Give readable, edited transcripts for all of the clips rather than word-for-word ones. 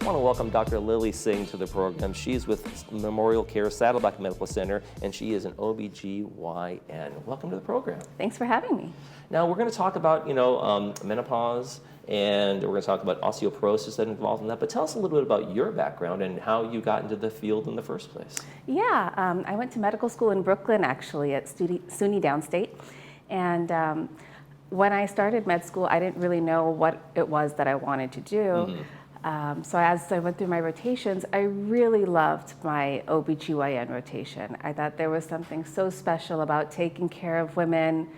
want to welcome Dr. Lily Singh to the program. She's with MemorialCare Saddleback Medical Center, and she is an OBGYN. Welcome to the program. Thanks for having me. Now, we're going to talk about, menopause, and we're going to talk about osteoporosis that involved in that. But tell us a little bit about your background and how you got into the field in the first place. Yeah, I went to medical school in Brooklyn, actually, at SUNY Downstate. And when I started med school, I didn't really know what it was that I wanted to do. So as I went through my rotations, I really loved my OBGYN rotation. I thought there was something so special about taking care of women,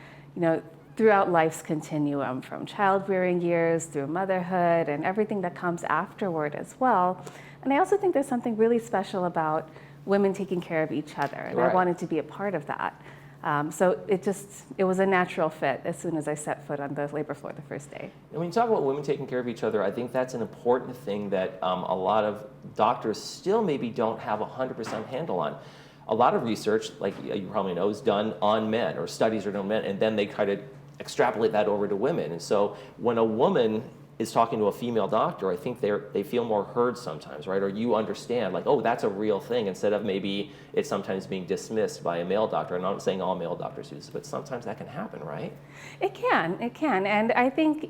throughout life's continuum, from child-rearing years through motherhood and everything that comes afterward as well. And I also think there's something really special about women taking care of each other, and Right. I wanted to be a part of that. So it was a natural fit as soon as I set foot on the labor floor the first day. And when you talk about women taking care of each other, I think that's an important thing that a lot of doctors still maybe don't have 100% handle on. A lot of research, like you probably know, is done on men, or studies are done on men, and then they try to extrapolate that over to women. And so when a woman is talking to a female doctor, I think they feel more heard sometimes, right? Or you understand, like, oh, that's a real thing, instead of maybe it's sometimes being dismissed by a male doctor. And I'm not saying all male doctors do this, but sometimes that can happen, right? It can. And I think,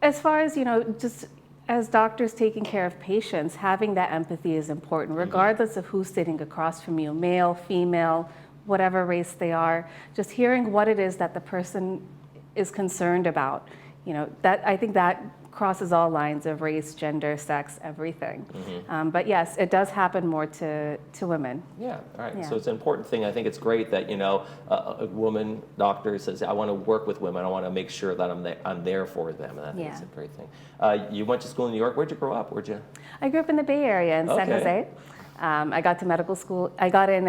as far as, just as doctors taking care of patients, having that empathy is important, regardless of who's sitting across from you, male, female, whatever race they are. Just hearing what it is that the person is concerned about, that I think that crosses all lines of race, gender, sex, everything. But yes, it does happen more to women. Yeah, all right. Yeah. So it's an important thing. I think it's great that, a woman doctor says, I want to work with women. I want to make sure that I'm there for them. And I think it's a great thing. You went to school in New York. Where'd you grow up? I grew up in the Bay Area in San Jose. I got to medical school. I got in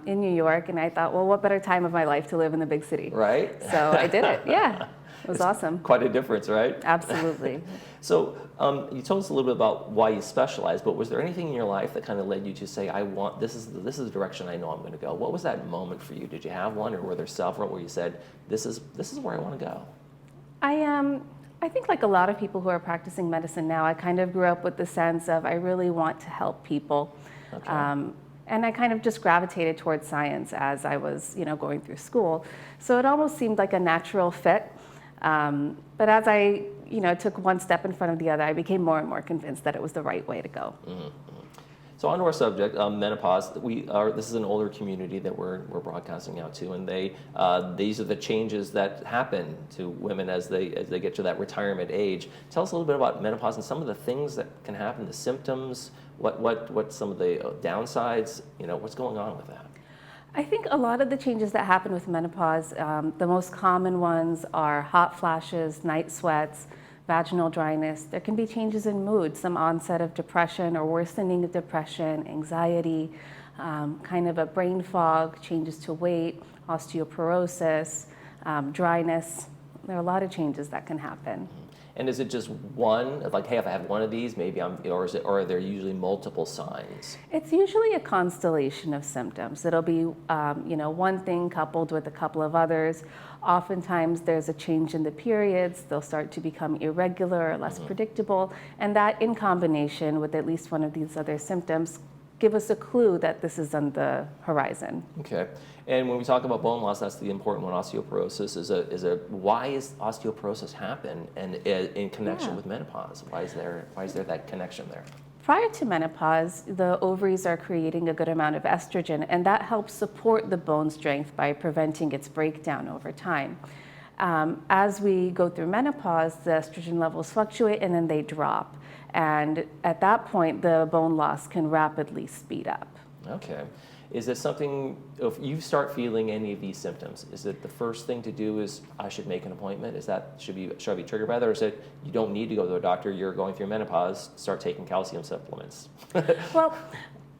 New York, and I thought, well, what better time of my life to live in the big city? Right. So I did it. Yeah. It was awesome. Quite a difference, right? Absolutely. So you told us a little bit about why you specialize, but was there anything in your life that kind of led you to say, this is the direction I know I'm going to go? What was that moment for you? Did you have one, or were there several where you said, this is where I want to go? I think, like a lot of people who are practicing medicine now, I kind of grew up with the sense of I really want to help people. Okay. And I kind of just gravitated towards science as I was, going through school. So it almost seemed like a natural fit. But as I, took one step in front of the other, I became more and more convinced that it was the right way to go. So on to our subject, menopause. This is an older community that we're broadcasting out to, and these are the changes that happen to women as they get to that retirement age. Tell us a little bit about menopause and some of the things that can happen, the symptoms, what some of the downsides, what's going on with that? I think a lot of the changes that happen with menopause, the most common ones are hot flashes, night sweats, vaginal dryness. There can be changes in mood, some onset of depression or worsening of depression, anxiety, kind of a brain fog, changes to weight, osteoporosis, dryness. There are a lot of changes that can happen. And is it just one, like, hey, if I have one of these, maybe or are there usually multiple signs? It's usually a constellation of symptoms. It'll be, one thing coupled with a couple of others. Oftentimes there's a change in the periods. They'll start to become irregular or less predictable. And that, in combination with at least one of these other symptoms, give us a clue that this is on the horizon. Okay. And when we talk about bone loss, that's the important one. Osteoporosis why is osteoporosis happen, and in connection with menopause? Why is there that connection there? Prior to menopause, the ovaries are creating a good amount of estrogen, and that helps support the bone strength by preventing its breakdown over time. As we go through menopause, the estrogen levels fluctuate and then they drop. And at that point, the bone loss can rapidly speed up. Okay. Is it something, if you start feeling any of these symptoms, is it the first thing to do is I should make an appointment? Should I be triggered by that? Or is it you don't need to go to a doctor, you're going through menopause, start taking calcium supplements? Well,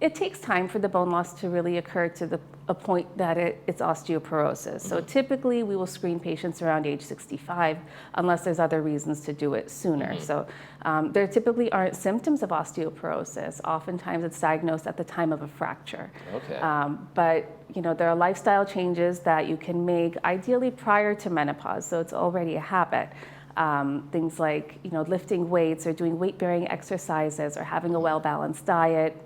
it takes time for the bone loss to really occur to a point that it's osteoporosis. So typically we will screen patients around age 65 unless there's other reasons to do it sooner. So there typically aren't symptoms of osteoporosis. Oftentimes it's diagnosed at the time of a fracture. Okay. But there are lifestyle changes that you can make ideally prior to menopause, so it's already a habit. Things like, lifting weights or doing weight-bearing exercises or having a well-balanced diet,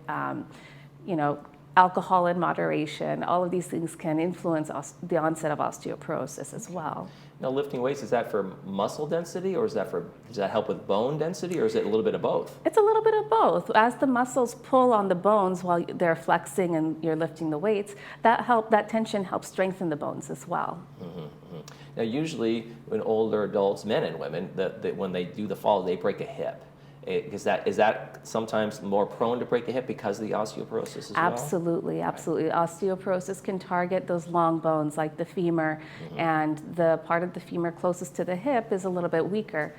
alcohol in moderation. All of these things can influence the onset of osteoporosis as well. Now, lifting weights, is that for muscle density, or does that help with bone density, or is it a little bit of both? It's a little bit of both. As the muscles pull on the bones while they're flexing and you're lifting the weights, that tension helps strengthen the bones as well. Now, usually when older adults, men and women, when they do the fall, they break a hip. Is that sometimes more prone to break a hip because of the osteoporosis as well? Absolutely, absolutely. Right. Osteoporosis can target those long bones like the femur, and the part of the femur closest to the hip is a little bit weaker.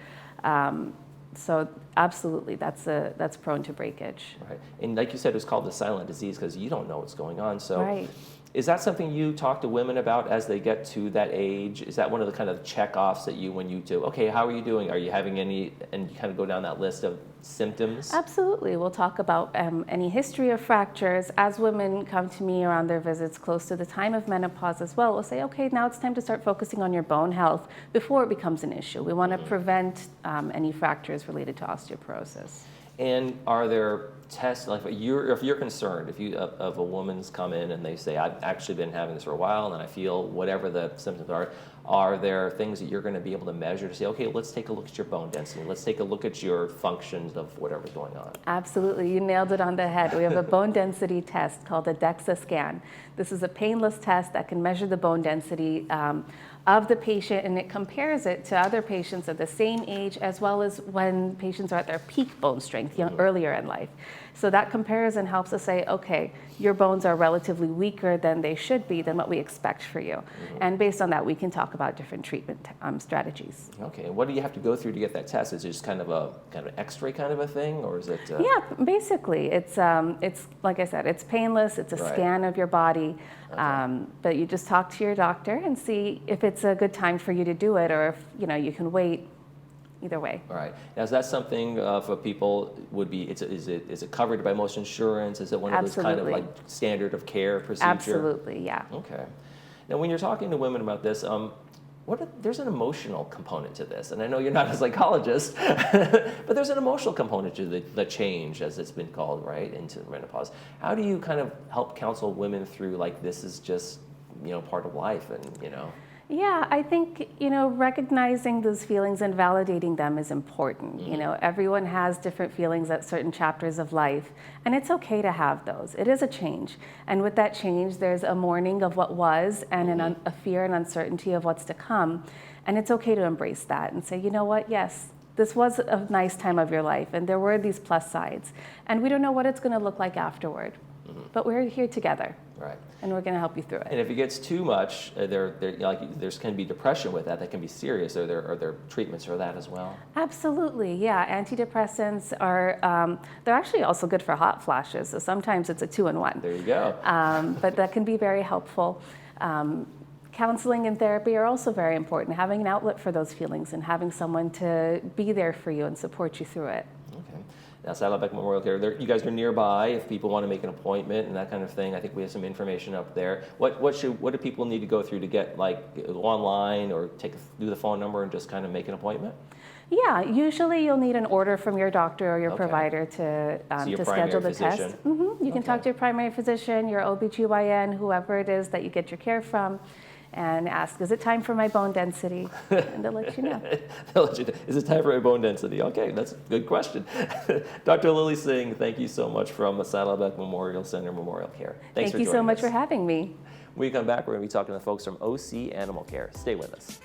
So absolutely, that's prone to breakage. Right, and like you said, it's called the silent disease because you don't know what's going on. So. Right. Is that something you talk to women about as they get to that age? Is that one of the kind of check-offs that when you do, okay, how are you doing? Are you having any, and you kind of go down that list of symptoms? Absolutely. We'll talk about any history of fractures. As women come to me around their visits close to the time of menopause as well, we'll say, okay, now it's time to start focusing on your bone health before it becomes an issue. We want to prevent any fractures related to osteoporosis. And are there tests, like if you're concerned, if a woman's come in and they say, I've actually been having this for a while and I feel whatever the symptoms are there things that you're going to be able to measure to say, okay, let's take a look at your bone density, let's take a look at your functions of whatever's going on? Absolutely, you nailed it on the head. We have a bone density test called a DEXA scan. This is a painless test that can measure the bone density of the patient, and it compares it to other patients of the same age as well as when patients are at their peak bone strength earlier in life. So that comparison helps us say, okay, your bones are relatively weaker than they should be, than what we expect for you. And based on that, we can talk about different treatment strategies. Okay, and what do you have to go through to get that test? Is it just kind of an X-ray kind of a thing, or is it? Yeah, basically, it's like I said, it's painless. It's a scan of your body, but you just talk to your doctor and see if it's a good time for you to do it, or if you can wait. Either way. All right. Now, is that something for people is it covered by most insurance? Is it one of those kind of like standard of care procedure? Absolutely, yeah. Okay. Now, when you're talking to women about this, there's an emotional component to this, and I know you're not a psychologist, but there's an emotional component to the change, as it's been called, right, into menopause. How do you kind of help counsel women through, like, this is just part of life, and Yeah, I think, recognizing those feelings and validating them is important. Everyone has different feelings at certain chapters of life, and it's okay to have those. It is a change. And with that change, there's a mourning of what was and a fear and uncertainty of what's to come. And it's okay to embrace that and say, you know what, yes, this was a nice time of your life, and there were these plus sides. And we don't know what it's going to look like afterward. But we're here together, right? And we're going to help you through it. And if it gets too much, there's can be depression with that can be serious. Are there treatments for that as well? Absolutely, yeah. Antidepressants are they're actually also good for hot flashes. So sometimes it's a 2-in-1. There you go. But that can be very helpful. Counseling and therapy are also very important. Having an outlet for those feelings and having someone to be there for you and support you through it. Okay. Now, Saddleback MemorialCare, you guys are nearby if people want to make an appointment and that kind of thing. I think we have some information up there. What do people need to go through to get, go online or do the phone number and just kind of make an appointment? Yeah, usually you'll need an order from your doctor or your provider to schedule the test. You can talk to your primary physician, your OBGYN, whoever it is that you get your care from, and ask, is it time for my bone density? And they'll let you know. Is it time for my bone density? Okay, that's a good question. Dr. Lily Singh, thank you so much from Saddleback Memorial Center MemorialCare. Thanks for joining us. Thank you so much for having me. When we come back, we're going to be talking to folks from OC Animal Care. Stay with us.